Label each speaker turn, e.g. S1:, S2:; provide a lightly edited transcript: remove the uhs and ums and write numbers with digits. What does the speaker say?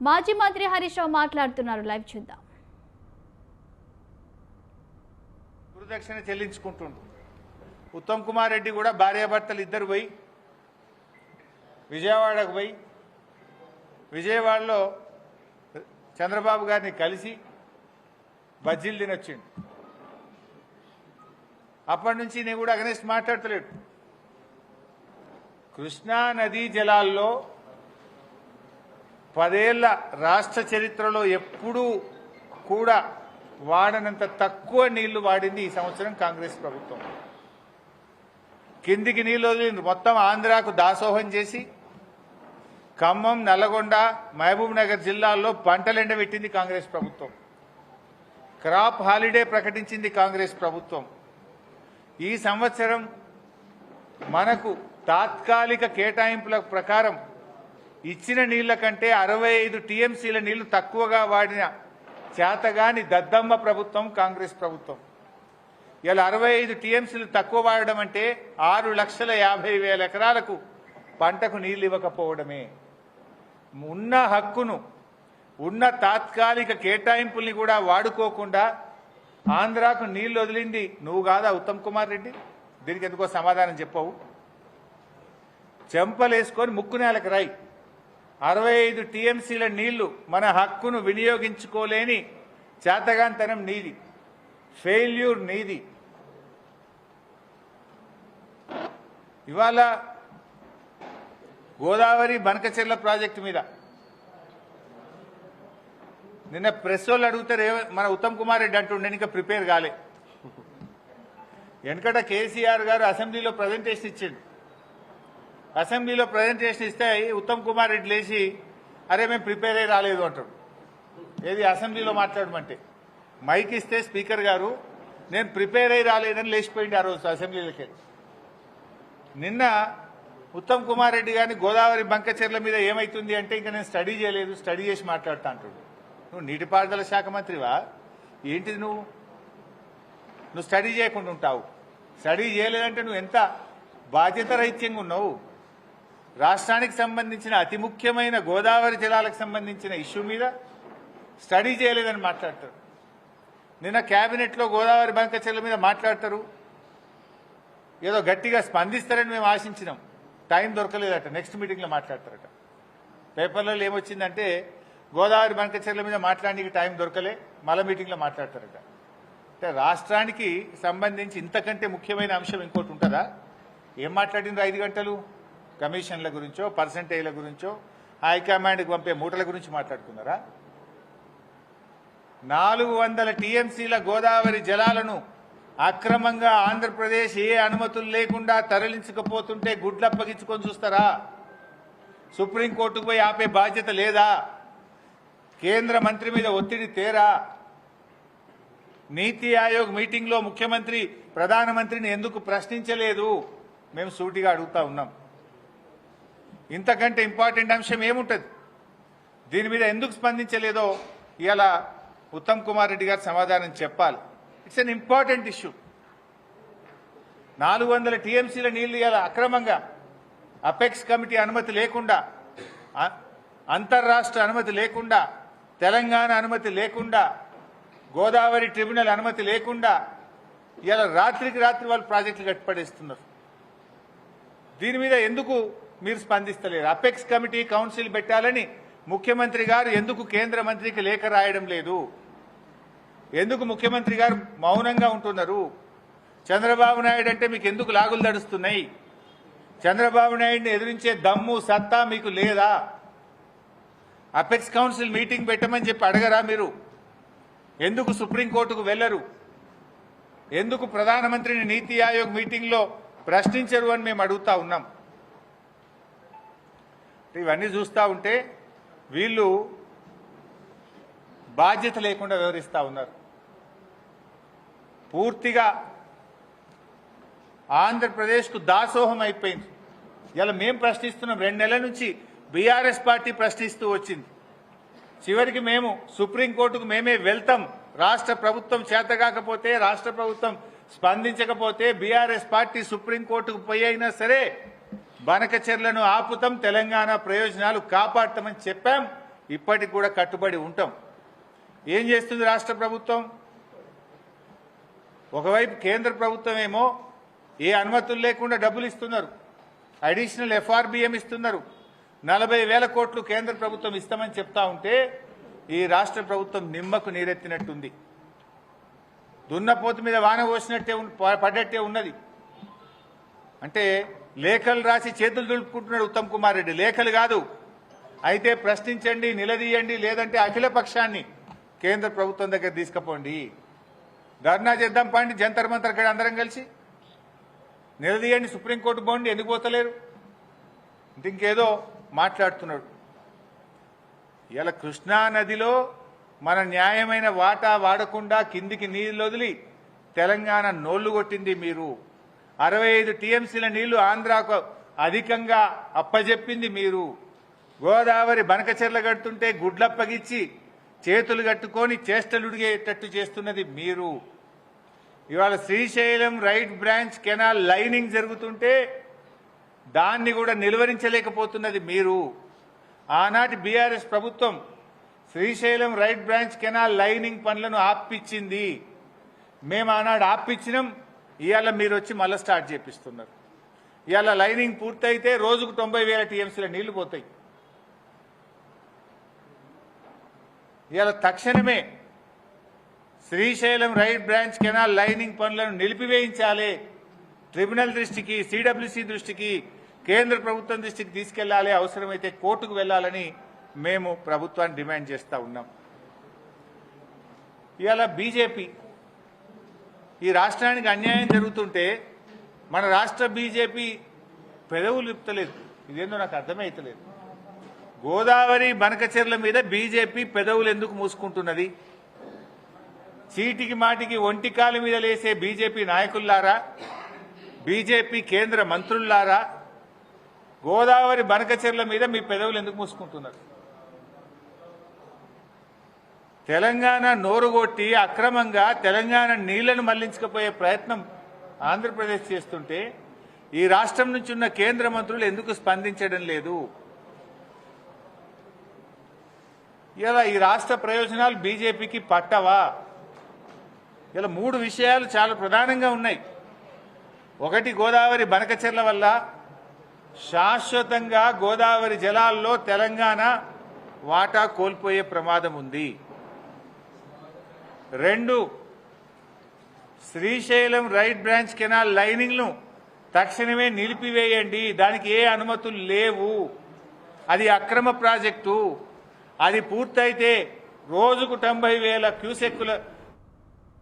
S1: మాజీ మంత్రి హరీష్ రావు మాట్లాడుతున్నారు. లైవ్ చూద్దాం.
S2: గురుదక్షిణ చెల్లించుకుంటుండు. ఉత్తమ్ కుమార్ రెడ్డి కూడా భార్యాభర్తలు ఇద్దరు పోయి విజయవాడకు పోయి విజయవాడలో చంద్రబాబు గారిని కలిసి బజ్జీలు తినొచ్చిండు. అప్పటి నుంచి నేను కూడా అగనెస్ట్ మాట్లాడతలేడు. కృష్ణా నదీ జలాల్లో 10 ఏళ్ల రాష్ట్ర చరిత్రలో ఎప్పుడూ కూడా వాడనంత తక్కువ నీళ్లు వాడింది ఈ సంవత్సరం కాంగ్రెస్ ప్రభుత్వం. కిందికి నీళ్లు వదిలింది. మొత్తం ఆంధ్రాకు దాసోహం చేసి ఖమ్మం, నల్లగొండ, మహబూబ్ నగర్ జిల్లాల్లో పంటలు ఎండబెట్టింది కాంగ్రెస్ ప్రభుత్వం. క్రాప్ హాలిడే ప్రకటించింది కాంగ్రెస్ ప్రభుత్వం. ఈ సంవత్సరం మనకు తాత్కాలిక కేటాయింపుల ప్రకారం ఇచ్చిన నీళ్ల కంటే 65 టీఎంసీల నీళ్లు తక్కువగా వాడిన చేతగాని దద్దమ్మ ప్రభుత్వం కాంగ్రెస్ ప్రభుత్వం. ఇలా 65 టీఎంసీలు తక్కువ వాడడం అంటే 6,50,000 ఎకరాలకు పంటకు నీళ్లు ఇవ్వకపోవడమే. ఉన్న హక్కును, ఉన్న తాత్కాలిక కేటాయింపుల్ని కూడా వాడుకోకుండా ఆంధ్రాకు నీళ్లు వదిలింది నువ్వు కాదా ఉత్తమ్ కుమార్ రెడ్డి? దీనికి ఎందుకో సమాధానం చెప్పవు. చెంపలేసుకొని ముక్కు నేలకు రాయి. 65 టీఎంసీల నీళ్లు మన హక్కును వినియోగించుకోలేని చేతగాంతనం నీది, ఫెయిల్యూర్ నీది. ఇవాళ గోదావరి బనకచెర్ల ప్రాజెక్టు మీద నిన్న ప్రెస్ వాళ్ళు అడుగుతారు, మన ఉత్తమ్ కుమార్ రెడ్డి అంటుండే ఇంకా ప్రిపేర్ కాలే. వెనకట కేసీఆర్ గారు అసెంబ్లీలో ప్రజెంటేషన్ ఇచ్చిండు. అసెంబ్లీలో ప్రజెంటేషన్ ఇస్తే ఉత్తమ్ కుమార్ రెడ్డి లేచి అరే మేము ప్రిపేర్ అయ్యి రాలేదు అంటాడు. ఏది అసెంబ్లీలో మాట్లాడమంటే మైక్ ఇస్తే స్పీకర్ గారు నేను ప్రిపేర్ అయ్యి రాలేదని లేచిపోయింది ఆ రోజు అసెంబ్లీలోకి. నిన్న ఉత్తమ్ కుమార్ రెడ్డి గారిని గోదావరి బంకచెర్ల మీద ఏమైతుంది అంటే ఇంకా నేను స్టడీ చేయలేదు, స్టడీ చేసి మాట్లాడుతా అంటాడు. నువ్వు నీటిపారుదల శాఖ మంత్రివా ఏంటిది? నువ్వు స్టడీ చేయకుండా ఉంటావు. స్టడీ చేయలేదంటే నువ్వు ఎంత బాధ్యత రహిత్యంగా ఉన్నావు. రాష్ట్రానికి సంబంధించిన అతి ముఖ్యమైన గోదావరి జలాలకు సంబంధించిన ఇష్యూ మీద స్టడీ చేయలేదని మాట్లాడతారు. నిన్న కేబినెట్లో గోదావరి బంకచెర్ల మీద మాట్లాడతారు, ఏదో గట్టిగా స్పందిస్తారని మేము ఆశించినాం. టైం దొరకలేదట, నెక్స్ట్ మీటింగ్లో మాట్లాడతారట. పేపర్లలో ఏమొచ్చిందంటే గోదావరి బంకచెర్ల మీద మాట్లాడడానికి టైం దొరకలే, మళ్ళా మీటింగ్లో మాట్లాడతారట. అంటే రాష్ట్రానికి సంబంధించి ఇంతకంటే ముఖ్యమైన అంశం ఇంకోటి ఉంటుందా? ఏం మాట్లాడినరు 5 గంటలు? కమిషన్ల గురించో, పర్సంటేజ్ల గురించో, హైకమాండ్కి పంపే మూటల గురించి మాట్లాడుకున్నారా? 400 టీఎంసీల గోదావరి జలాలను అక్రమంగా ఆంధ్రప్రదేశ్ ఏ అనుమతులు లేకుండా తరలించకపోతుంటే గుడ్లప్పగించుకొని చూస్తారా? సుప్రీంకోర్టుకు పోయి ఆపే బాధ్యత లేదా? కేంద్ర మంత్రి మీద ఒత్తిడి తేరా? నీతి ఆయోగ్ మీటింగ్లో ముఖ్యమంత్రి ప్రధానమంత్రిని ఎందుకు ప్రశ్నించలేదు? మేము సూటిగా అడుగుతా ఉన్నాం. ఇంతకంటే ఇంపార్టెంట్ అంశం ఏముంటుంది? దీని మీద ఎందుకు స్పందించలేదో ఇలా ఉత్తమ్ కుమార్ రెడ్డి గారు సమాధానం చెప్పాలి. It's an important issue. 400 టీఎంసీల నీళ్లు ఇలా అక్రమంగా అపెక్స్ కమిటీ అనుమతి లేకుండా, అంతర్రాష్ట్ర అనుమతి లేకుండా, తెలంగాణ అనుమతి లేకుండా, గోదావరి ట్రిబ్యునల్ అనుమతి లేకుండా ఇలా రాత్రికి రాత్రి వాళ్ళు ప్రాజెక్టులు కట్టిపడేస్తున్నారు. దీని మీద ఎందుకు మీరు స్పందిస్తలేరు? అపెక్స్ కమిటీ కౌన్సిల్ పెట్టాలని ముఖ్యమంత్రి గారు ఎందుకు కేంద్ర మంత్రికి లేఖ రాయడం లేదు? ఎందుకు ముఖ్యమంత్రి గారు మౌనంగా ఉంటున్నారు? చంద్రబాబు నాయుడు అంటే మీకు ఎందుకు లాగులు దడుస్తున్నాయి? చంద్రబాబు నాయుడిని ఎదిరించే దమ్ము, సత్తా మీకు లేదా? అపెక్స్ కౌన్సిల్ మీటింగ్ పెట్టమని చెప్పి అడగరా మీరు? ఎందుకు సుప్రీంకోర్టుకు వెళ్లరు? ఎందుకు ప్రధానమంత్రిని నీతి ఆయోగ్ మీటింగ్లో ప్రశ్నించరు అని మేము అడుగుతా ఉన్నాం. ఇవన్నీ చూస్తూ ఉంటే వీళ్ళు బాధ్యత లేకుండా వ్యవహరిస్తూ ఉన్నారు. పూర్తిగా ఆంధ్రప్రదేశ్కు దాసోహం అయిపోయింది. ఇలా మేము ప్రశ్నిస్తున్నాం. 2 నెలల నుంచి బీఆర్ఎస్ పార్టీ ప్రశ్నిస్తూ వచ్చింది. చివరికి మేము సుప్రీంకోర్టుకు మేమే వెళ్తాం. రాష్ట్ర ప్రభుత్వం చేతగాకపోతే, రాష్ట్ర ప్రభుత్వం స్పందించకపోతే బీఆర్ఎస్ పార్టీ సుప్రీంకోర్టుకు పోయి అయినా సరే బనకచెర్లను ఆపుతాం, తెలంగాణ ప్రయోజనాలు కాపాడతామని చెప్పాం. ఇప్పటికి కూడా కట్టుబడి ఉంటాం. ఏం చేస్తుంది రాష్ట్ర ప్రభుత్వం? ఒకవైపు కేంద్ర ప్రభుత్వం ఏమో ఏ అనుమతులు లేకుండా డబ్బులు ఇస్తున్నారు, అడిషనల్ FRBM ఇస్తున్నారు, 40,000 కోట్లు కేంద్ర ప్రభుత్వం ఇస్తామని చెప్తా ఉంటే ఈ రాష్ట్ర ప్రభుత్వం నిమ్మకు నీరెత్తినట్టుంది. దున్నపోతు మీద వాన పోసినట్టే పడ్డట్టే ఉన్నది. అంటే లేఖలు రాసి చేతులు దులుపుకుంటున్నాడు ఉత్తమ్ కుమార్ రెడ్డి. లేఖలు కాదు, అయితే ప్రశ్నించండి, నిలదీయండి, లేదంటే అఖిల పక్షాన్ని కేంద్ర ప్రభుత్వం దగ్గర తీసుకుపోండి, ధర్నా చేద్దాం పండి, జంతర్ మంతర్ ఇక్కడ అందరం కలిసి నిలదీయండి, సుప్రీంకోర్టు పోండి. ఎందుకు పోతలేరు? ఇంకేదో మాట్లాడుతున్నాడు. ఇలా కృష్ణా నదిలో మన న్యాయమైన వాటా వాడకుండా కిందికి నీళ్లు వదిలి తెలంగాణ నోళ్లు కొట్టింది మీరు. 65 TMCల నీళ్లు ఆంధ్రాకు అధికంగా అప్పజెప్పింది మీరు. గోదావరి బనకచెర్ల కడుతుంటే గుడ్లప్పగిచ్చి చేతులు కట్టుకొని చేష్టలుడిగేటట్టు చేస్తున్నది మీరు. ఇవాళ Srisailam right branch canal lining జరుగుతుంటే దాన్ని కూడా నిలువరించలేకపోతున్నది మీరు. ఆనాటి బీఆర్ఎస్ ప్రభుత్వం Srisailam right branch canal lining పనులను ఆపిచ్చింది. మేము ఆనాడు ఆపిచ్చినాం, ఇవాళ మీరు వచ్చి మళ్ళీ స్టార్ట్ చేపిస్తున్నారు. ఇవాళ లైనింగ్ పూర్తయితే రోజుకు 90,000 TMCల నీళ్లు పోతాయి. ఇవాళ తక్షణమే Srisailam right branch canal lining పనులను నిలిపివేయించాలి. ట్రిబ్యునల్ దృష్టికి, CWC దృష్టికి, కేంద్ర ప్రభుత్వం దృష్టికి తీసుకెళ్లాలి, అవసరమైతే కోర్టుకు వెళ్లాలని మేము ప్రభుత్వాన్ని డిమాండ్ చేస్తూ ఉన్నాం. ఇవాళ బీజేపీ ఈ రాష్ట్రానికి అన్యాయం జరుగుతుంటే మన రాష్ట్ర బీజేపీ పెదవులు విప్పలేదు. ఇదేందో నాకు అర్థమైతలేదు. గోదావరి బనకచెర్ల మీద బీజేపీ పెదవులు ఎందుకు మూసుకుంటున్నది? చీటికి మాటికి ఒంటికాలి మీద లేసే బీజేపీ నాయకుల్లారా, బీజేపీ కేంద్ర మంత్రుల్లారా, గోదావరి బనకచెర్ల మీద మీ పెదవులు ఎందుకు మూసుకుంటున్నారు? తెలంగాణ నోరుగొట్టి అక్రమంగా తెలంగాణ నీళ్లను మళ్లించకపోయే ప్రయత్నం ఆంధ్రప్రదేశ్ చేస్తుంటే ఈ రాష్ట్రం నుంచి ఉన్న కేంద్ర మంత్రులు ఎందుకు స్పందించడం లేదు? ఇలా ఈ రాష్ట్ర ప్రయోజనాలు బీజేపీకి పట్టవా? ఇలా 3 విషయాలు చాలా ప్రధానంగా ఉన్నాయి. ఒకటి, గోదావరి బనకచెర్ల వల్ల శాశ్వతంగా గోదావరి జలాల్లో తెలంగాణ వాటా కోల్పోయే ప్రమాదం ఉంది. 2, Srisailam right branch canal lining ను తక్షణమే నిలిపివేయండి. దానికి ఏ అనుమతులు లేవు, అది అక్రమ ప్రాజెక్టు. అది పూర్తయితే రోజుకు 90,000 క్యూసెక్కుల